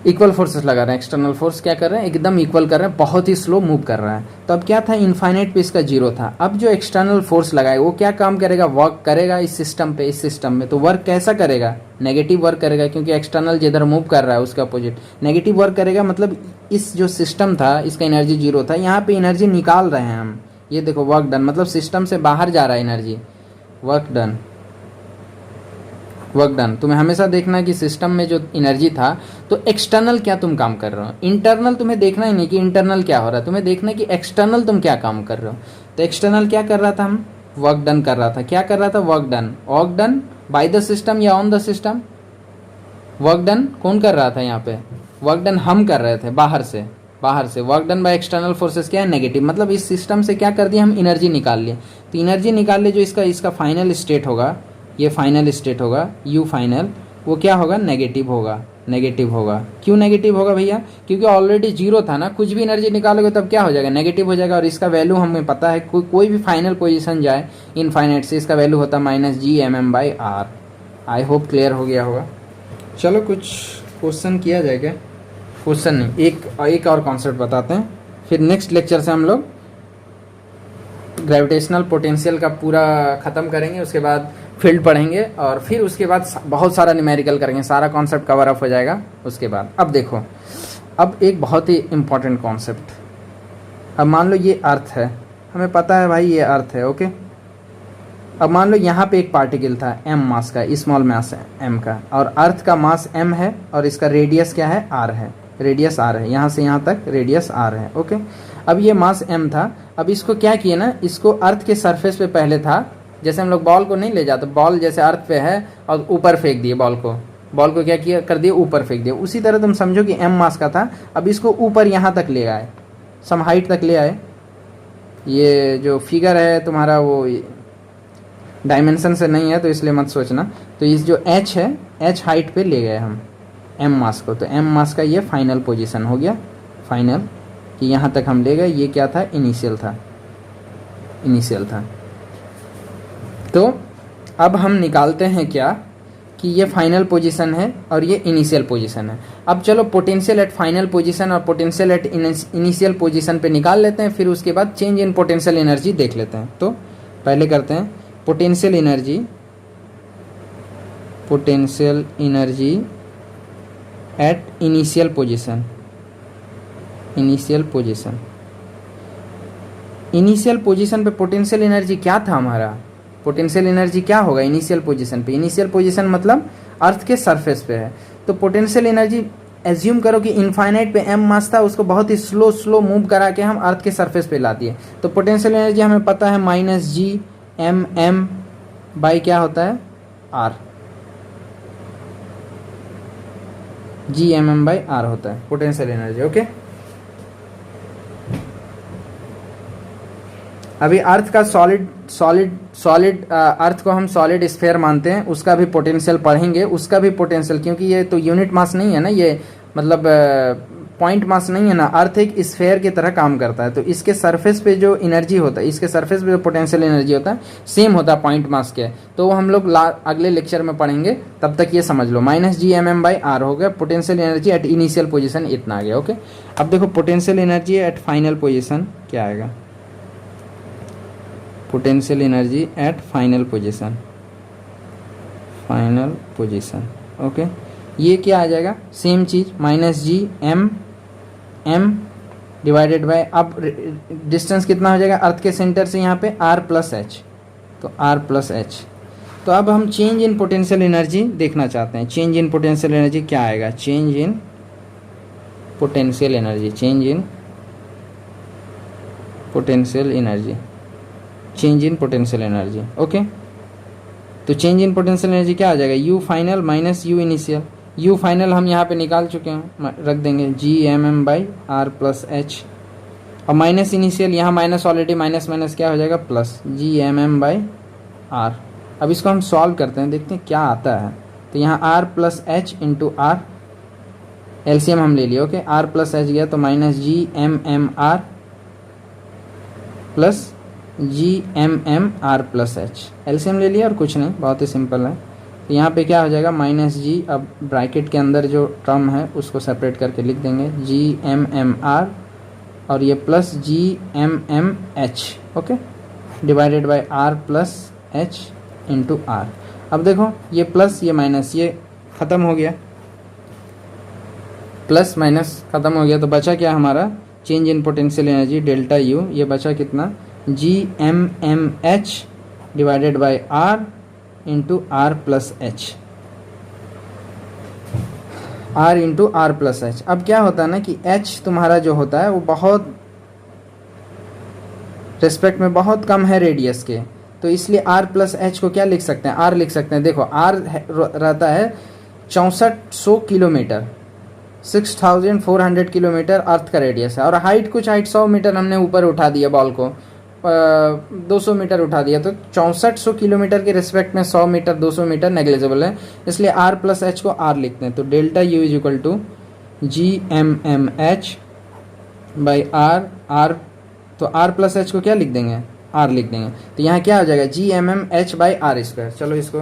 इक्वल फोर्सेस लगा रहे हैं, एक्सटर्नल फोर्स क्या कर रहे हैं, एकदम इक्वल कर रहे हैं, बहुत ही स्लो मूव कर रहा है। तो अब क्या था, इनफाइनाइट पे इसका 0 था। अब जो एक्सटर्नल फोर्स लगाए वो क्या काम करेगा, वर्क करेगा इस सिस्टम पे, इस सिस्टम में। तो वर्क कैसा करेगा, नेगेटिव वर्क करेगा, क्योंकि एक्सटर्नल जिधर मूव कर रहा है उसका अपोजिट नेगेटिव वर्क करेगा। मतलब इस जो सिस्टम था इसका एनर्जी 0 था, यहाँ पे एनर्जी निकाल रहे हैं हम। ये देखो वर्क डन, मतलब सिस्टम से बाहर जा रहा है energy, work done, work done. तुम्हें हमेशा देखना है कि सिस्टम में जो एनर्जी था, तो एक्सटर्नल क्या तुम काम कर रहे हो, इंटरनल तुम्हें देखना ही नहीं कि इंटरनल क्या हो रहा है, तुम्हें देखना है कि एक्सटर्नल तुम क्या काम कर रहे हो। तो एक्सटर्नल क्या कर रहा था, हम वर्क डन कर रहा था। क्या कर रहा था, work done. Work done by the system या on the system, work done कौन कर रहा था यहाँ पे, वर्क डन हम कर रहे थे बाहर से, बाहर से। Work done by external forces क्या है, नेगेटिव। मतलब इस सिस्टम से क्या कर दिया, हम एनर्जी निकाल लिए। तो एनर्जी निकाल लिए, जो इसका फाइनल स्टेट होगा, ये फाइनल स्टेट होगा यू फाइनल, वो क्या होगा, नेगेटिव होगा, नेगेटिव होगा। क्यों नेगेटिव होगा भैया, क्योंकि ऑलरेडी 0 था ना, कुछ भी एनर्जी निकालोगे तब क्या हो जाएगा, नेगेटिव हो जाएगा। और इसका वैल्यू हमें पता है, कोई भी फाइनल पोजीशन जाए इनफाइनाइट से, इसका वैल्यू होता है -Gmm/r। आई होप क्लियर हो गया होगा। चलो कुछ क्वेश्चन किया जाएगा, क्वेश्चन नहीं, एक और कॉन्सेप्ट बताते हैं, फिर नेक्स्ट लेक्चर से हम लोग ग्रेविटेशनल पोटेंशियल का पूरा ख़त्म करेंगे। उसके बाद फील्ड पढ़ेंगे और फिर उसके बाद बहुत सारा न्यूमेरिकल करेंगे, सारा कॉन्सेप्ट कवर अप हो जाएगा उसके बाद। अब देखो, अब एक बहुत ही इम्पॉर्टेंट कॉन्सेप्ट। अब मान लो ये अर्थ है, हमें पता है भाई ये अर्थ है, ओके। अब मान लो यहाँ पे एक पार्टिकल था m मास का, स्मॉल मास है m का, और अर्थ का मास m है और इसका रेडियस क्या है, r है, रेडियस r है, यहाँ से यहाँ तक रेडियस r है, ओके। अब ये मास m था, अब इसको क्या किए ना, इसको अर्थ के सरफेस पे पहले था, जैसे हम लोग बॉल को नहीं ले जाते, बॉल जैसे अर्थ पे है और ऊपर फेंक दिए बॉल को क्या किया, कर दिए ऊपर फेंक दिए। उसी तरह तुम समझो कि m मास का था, अब इसको ऊपर यहाँ तक ले आए, सम हाइट तक ले आए। ये जो फिगर है तुम्हारा वो डायमेंशन से नहीं है तो इसलिए मत सोचना। तो इस जो h है, h हाइट पे ले गए हम m मास को, तो m मास का ये फाइनल पोजीशन हो गया, फाइनल कि यहाँ तक हम ले गए। ये क्या था, इनिशियल था, इनिशियल था। तो अब हम निकालते हैं क्या, कि ये फाइनल पोजीशन है और ये इनिशियल पोजीशन है। अब चलो पोटेंशियल एट फाइनल पोजीशन और पोटेंशियल एट इनिशियल पोजीशन पे निकाल लेते हैं, फिर उसके बाद चेंज इन पोटेंशियल एनर्जी देख लेते हैं। तो पहले करते हैं potential energy, potential energy at initial position, initial position. Initial position पे पोटेंशियल एनर्जी क्या था हमारा, पोटेंशियल एनर्जी क्या होगा इनिशियल पोजीशन पे, इनिशियल पोजीशन मतलब अर्थ के सरफेस पे है। तो पोटेंशियल एनर्जी एज्यूम करो कि इनफाइनाइट पे m मास था, उसको बहुत ही स्लो मूव करा के हम अर्थ के सरफेस पे ला दिए। तो पोटेंशियल एनर्जी हमें पता है -Gmm बाई क्या होता है, r, Gmm/r होता है पोटेंशियल एनर्जी, ओके। अभी अर्थ का सॉलिड अर्थ को हम सॉलिड स्फीयर मानते हैं, उसका भी पोटेंशियल पढ़ेंगे, उसका भी पोटेंशियल, क्योंकि ये तो यूनिट मास नहीं है ना, ये मतलब पॉइंट मास नहीं है ना। अर्थ एक स्फीयर की तरह काम करता है, तो इसके सरफेस पे जो एनर्जी होता है, इसके सरफेस पे जो पोटेंशियल एनर्जी होता है सेम होता है पॉइंट मास के। तो वो हम लोग अगले लेक्चर में पढ़ेंगे, तब तक ये समझ लो -Gmm/r हो गया potential energy at initial position, इतना आ गया, ओके। अब देखो potential energy at final position क्या आएगा, potential energy at final position, final position, okay. ये क्या आ जाएगा, सेम चीज -Gmm डिवाइडेड बाय, अब डिस्टेंस कितना हो जाएगा अर्थ के सेंटर से यहाँ पे r+h, तो r+h। तो अब हम चेंज इन पोटेंशियल एनर्जी देखना चाहते हैं, चेंज इन पोटेंशियल एनर्जी क्या आएगा, change in potential energy, change in potential energy, change in potential energy, okay. तो चेंज इन पोटेंशियल एनर्जी क्या आ जाएगा, u final minus u initial. You final हम यहाँ पे निकाल चुके हैं, रख देंगे Gmm/r+h। और माइनस इनिशियल, यहाँ माइनस ऑलरेडी, माइनस माइनस क्या हो जाएगा प्लस, Gmm/r। अब इसको हम सॉल्व करते हैं, देखते हैं क्या आता है। तो यहाँ r+h इंटू r, एलसीएम हम ले लिए, ओके। r+h गया तो minus Gmmr plus Gmmr+h, LCM ले लिया और कुछ नहीं, बहुत ही सिंपल है। तो यहाँ पे क्या हो जाएगा माइनस जी, अब ब्रैकेट के अंदर जो टर्म है उसको सेपरेट करके लिख देंगे Gmmr और ये plus Gmmh, okay, divided by r+h into r। अब देखो ये प्लस ये माइनस ये ख़त्म हो गया, प्लस माइनस ख़त्म हो गया, तो बचा क्या हमारा change in potential energy delta U, ये बचा कितना Gmmh divided by r into r+h, r into r+h। अब क्या होता है ना कि h तुम्हारा जो होता है वो बहुत रिस्पेक्ट में बहुत कम है रेडियस के, तो इसलिए r+h को क्या लिख सकते हैं, r लिख सकते हैं। देखो r रहता है 6400 किलोमीटर, 6400 किलोमीटर अर्थ का रेडियस है, और हाइट कुछ हाइट 100 मीटर हमने ऊपर उठा दिया, बॉल को 200 मीटर उठा दिया, तो 6400 किलोमीटर के रिस्पेक्ट में 100 मीटर 200 मीटर नेग्लिजिबल है, इसलिए r+h को r लिखते हैं। तो delta u is equal to Gmmh by r, तो r+h को क्या लिख देंगे, r लिख देंगे। तो यहाँ क्या हो जाएगा Gmmh बाई r²। चलो इसको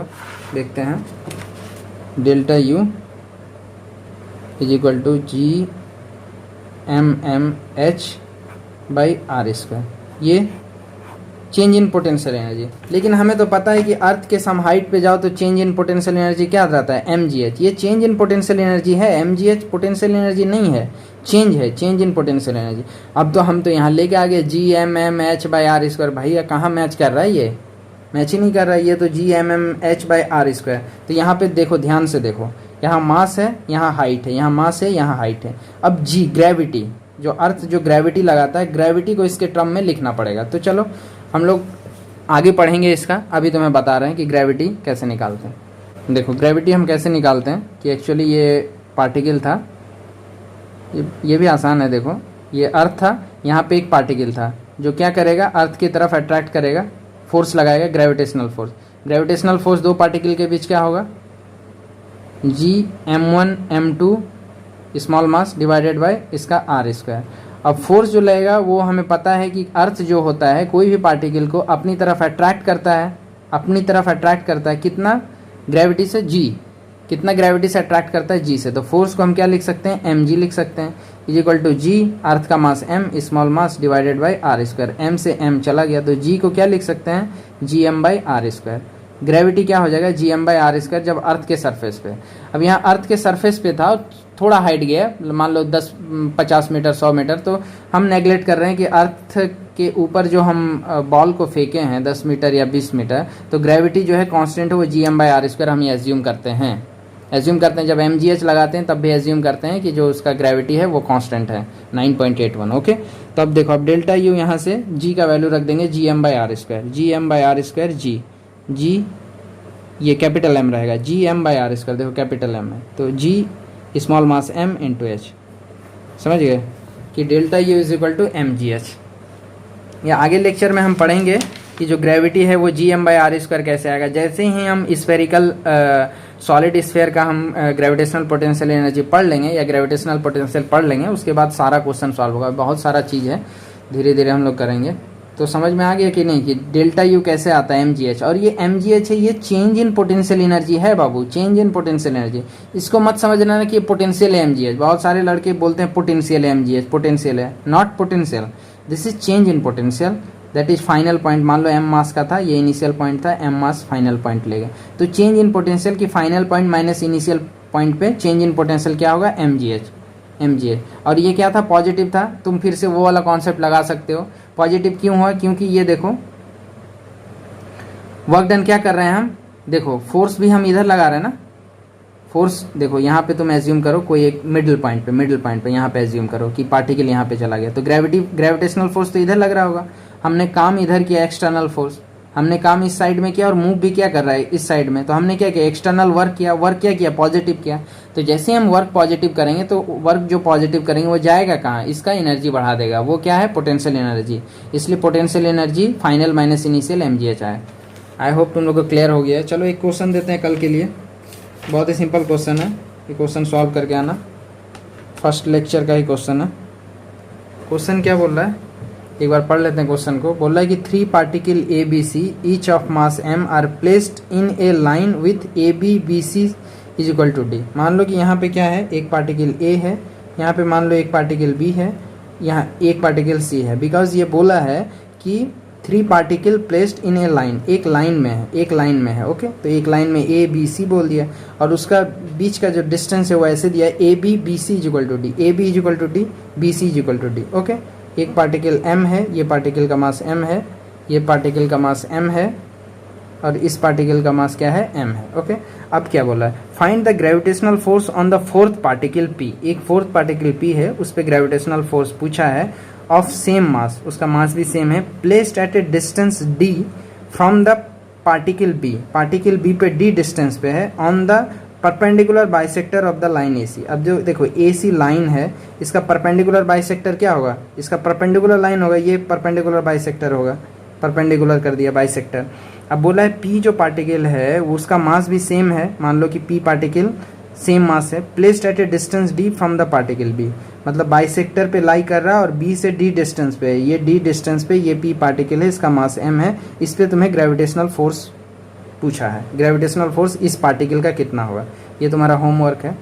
देखते हैं, delta u is equal to Gmmh by r², ये चेंज इन पोटेंशियल एनर्जी। लेकिन हमें तो पता है कि अर्थ के सम हाइट पे जाओ तो चेंज इन पोटेंशियल एनर्जी क्या रहता है, mgh। ये चेंज इन पोटेंशियल एनर्जी है, mgh पोटेंशियल एनर्जी नहीं है, चेंज है, चेंज इन पोटेंशियल एनर्जी। अब तो हम तो यहाँ लेके आ गए Gmmh बाई r², भैया कहाँ मैच कर रहा है, ये मैच ही नहीं कर रहा है, ये तो Gmmh बाई r²। तो यहाँ पे देखो, ध्यान से देखो, यहाँ मास है, यहाँ हाइट है, यहाँ मास है, यहाँ हाइट है। अब g ग्रेविटी, जो अर्थ जो ग्रेविटी लगाता है, ग्रेविटी को इसके टर्म में लिखना पड़ेगा। तो चलो हम लोग आगे पढ़ेंगे इसका, अभी तुम्हें बता रहे हैं कि ग्रेविटी कैसे निकालते हैं। देखो ग्रेविटी हम कैसे निकालते हैं कि एक्चुअली ये पार्टिकल था, ये भी आसान है। देखो ये अर्थ था, यहाँ पे एक पार्टिकल था जो क्या करेगा, अर्थ की तरफ अट्रैक्ट करेगा, फोर्स लगाएगा, ग्रेविटेशनल फोर्स। ग्रेविटेशनल फोर्स दो पार्टिकल के बीच क्या होगा, Gm1 m2 small mass divided by इसका r²। अब फोर्स जो लगेगा वो हमें पता है कि अर्थ जो होता है कोई भी पार्टिकल को अपनी तरफ अट्रैक्ट करता है, अपनी तरफ अट्रैक्ट करता है कितना, ग्रेविटी से g, कितना ग्रेविटी से अट्रैक्ट करता है g से। तो फोर्स को हम क्या लिख सकते हैं, mg लिख सकते हैं, इज इक्वल टू g, अर्थ का मास m small mass divided by r²। m से m चला गया तो g को क्या लिख सकते हैं, gm बाई r²। ग्रेविटी क्या हो जाएगा, Gm बाई r², जब अर्थ के सरफेस पे। अब यहाँ अर्थ के सरफेस पे था, थोड़ा हाइट गया, मान लो 50 मीटर 100 मीटर, तो हम नेगलेक्ट कर रहे हैं कि अर्थ के ऊपर जो हम बॉल को फेंके हैं 10 मीटर या 20 मीटर, तो ग्रेविटी जो है कांस्टेंट है, वो Gm बाई r² हम ये एज्यूम करते हैं। जब mgh लगाते हैं तब भी एज्यूम करते हैं कि जो उसका ग्रेविटी है वो कांस्टेंट है 9.81, ओके। तो अब देखो, अब डेल्टा यू यहाँ से g का वैल्यू रख देंगे Gm by r², Gm by r², g ये कैपिटल M रहेगा, Gm बाई r², देखो कैपिटल M है, तो g small mass m into h, समझ गए कि delta U is equal to mgh। या आगे लेक्चर में हम पढ़ेंगे कि जो ग्रेविटी है वो Gm बाई r² कैसे आएगा। जैसे ही हम स्फेरिकल सॉलिड स्फेयर का हम ग्रेविटेशनल पोटेंशियल एनर्जी पढ़ लेंगे या ग्रेविटेशनल पोटेंशियल पढ़ लेंगे, उसके बाद सारा क्वेश्चन सॉल्व होगा। बहुत सारा चीज़ है, धीरे धीरे हम लोग करेंगे। तो समझ में आ गया कि नहीं कि डेल्टा यू कैसे आता है, mgh। और ये mgh है, ये चेंज इन पोटेंशियल एनर्जी है बाबू, चेंज इन पोटेंशियल एनर्जी। इसको मत समझना ना कि पोटेंशियल है mgh, बहुत सारे लड़के बोलते हैं पोटेंशियल है mgh, पोटेंशियल है, not potential, this is change in potential, that is final point. मान लो m मास का था, ये इनिशियल पॉइंट था, m मास फाइनल पॉइंट लेगा, तो चेंज इन पोटेंशियल की final point minus initial point पे चेंज इन पोटेंशियल क्या होगा, mgh। और ये क्या था, पॉजिटिव था, तुम फिर से वो वाला कॉन्सेप्ट लगा सकते हो। पॉजिटिव क्यों हुआ, क्योंकि ये देखो वर्क डन क्या कर रहे हैं हम, देखो फोर्स भी हम इधर लगा रहे हैं ना, फोर्स देखो यहाँ पे तुम एज्यूम करो कोई एक मिडिल पॉइंट पे यहाँ पे एज्यूम करो कि पार्टिकल यहाँ पे चला गया, तो ग्रेविटेशनल फोर्स तो इधर लग रहा होगा, हमने काम इधर किया, एक्सटर्नल फोर्स हमने काम इस साइड में किया और मूव भी क्या कर रहा है इस साइड में, तो हमने क्या किया एक्सटर्नल वर्क किया, वर्क क्या किया पॉजिटिव किया। तो जैसे हम वर्क पॉजिटिव करेंगे तो वर्क जो पॉजिटिव करेंगे वो जाएगा कहाँ, इसका एनर्जी बढ़ा देगा, वो क्या है पोटेंशियल एनर्जी। इसलिए potential energy final minus initial mgh है। आई होप तुम लोग को क्लियर हो गया है। चलो एक क्वेश्चन देते हैं कल के लिए, बहुत ही सिंपल क्वेश्चन है, ये क्वेश्चन सॉल्व करके आना, फर्स्ट लेक्चर का ही क्वेश्चन है। क्वेश्चन क्या बोल रहा है एक बार पढ़ लेते हैं क्वेश्चन को। बोल रहा है कि 3 particle A B C each of mass m are placed in a line with A B B C is equal to D. मान लो कि यहाँ पे क्या है, एक पार्टिकल ए है, यहाँ पे मान लो एक पार्टिकल बी है, यहाँ एक पार्टिकल सी है। बिकॉज ये बोला है कि 3 particle placed in a line, एक लाइन में है, एक लाइन में है। ओके, तो एक लाइन में ए बी सी बोल दिया और उसका बीच का जो डिस्टेंस है वो ऐसे दिया A B B C is equal to D, A B is equal to D, B C is equal to D. Okay, एक पार्टिकल m है, ये पार्टिकल का मास m है, ये पार्टिकल का मास m है और इस पार्टिकल का मास क्या है m है। ओके, अब क्या बोला है, find the gravitational force on the fourth particle p। एक फोर्थ पार्टिकल p है, उस पर ग्रेविटेशनल फोर्स पूछा है ऑफ सेम मास, उसका मास भी सेम है, placed at A distance d from the particle b, particle b पे d डिस्टेंस पे है, on the perpendicular bisector of the line AC। अब जो देखो AC लाइन है, इसका परपेंडिकुलर बाइसेक्टर क्या होगा, इसका परपेंडिकुलर लाइन होगा, ये परपेंडिकुलर बाइसेक्टर होगा, परपेंडिकुलर कर दिया बाइसेक्टर। अब बोला है P जो पार्टिकल है उसका मास भी सेम है, मान लो कि P पार्टिकल सेम मास है, placed at A distance D from the particle B, मतलब बाइसेक्टर पे लाई कर रहा है और B से D डिस्टेंस पे है, ये D डिस्टेंस पे ये P पार्टिकल है, इसका मास m है, इस पे तुम्हें ग्रेविटेशनल फोर्स पूछा है, ग्रेविटेशनल फोर्स इस पार्टिकल का कितना होगा। ये तुम्हारा होमवर्क है,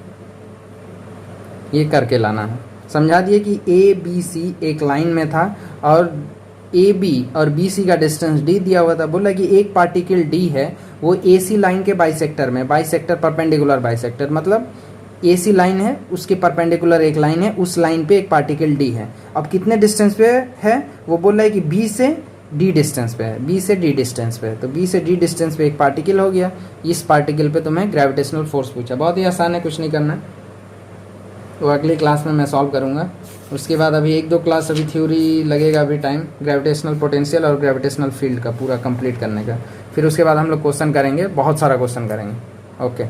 ये करके लाना है। समझा दिए कि ए बी सी एक लाइन में था और ए बी और बी सी का डिस्टेंस d दिया हुआ था। बोला कि एक पार्टिकल d है वो ए सी लाइन के बाइसेक्टर में, बाइसेक्टर परपेंडिकुलर बाइसेक्टर मतलब ए सी लाइन है उसके परपेंडिकुलर एक लाइन है, उस लाइन पे एक पार्टिकल d है। अब कितने डिस्टेंस पे है, वो बोल रहा है कि b से d डिस्टेंस पे है, b से d डिस्टेंस पे है, तो b से d डिस्टेंस पे एक पार्टिकल हो गया, इस पार्टिकल पे तुम्हें ग्रेविटेशनल फोर्स पूछा। बहुत ही आसान है, कुछ नहीं करना है, वो अगली क्लास में मैं सॉल्व करूँगा। उसके बाद अभी 1-2 क्लास अभी थ्योरी लगेगा, अभी टाइम ग्रेविटेशनल पोटेंशियल और ग्रेविटेशनल फील्ड का पूरा कंप्लीट करने का। फिर उसके बाद हम लोग क्वेश्चन करेंगे, बहुत सारा क्वेश्चन करेंगे। ओके।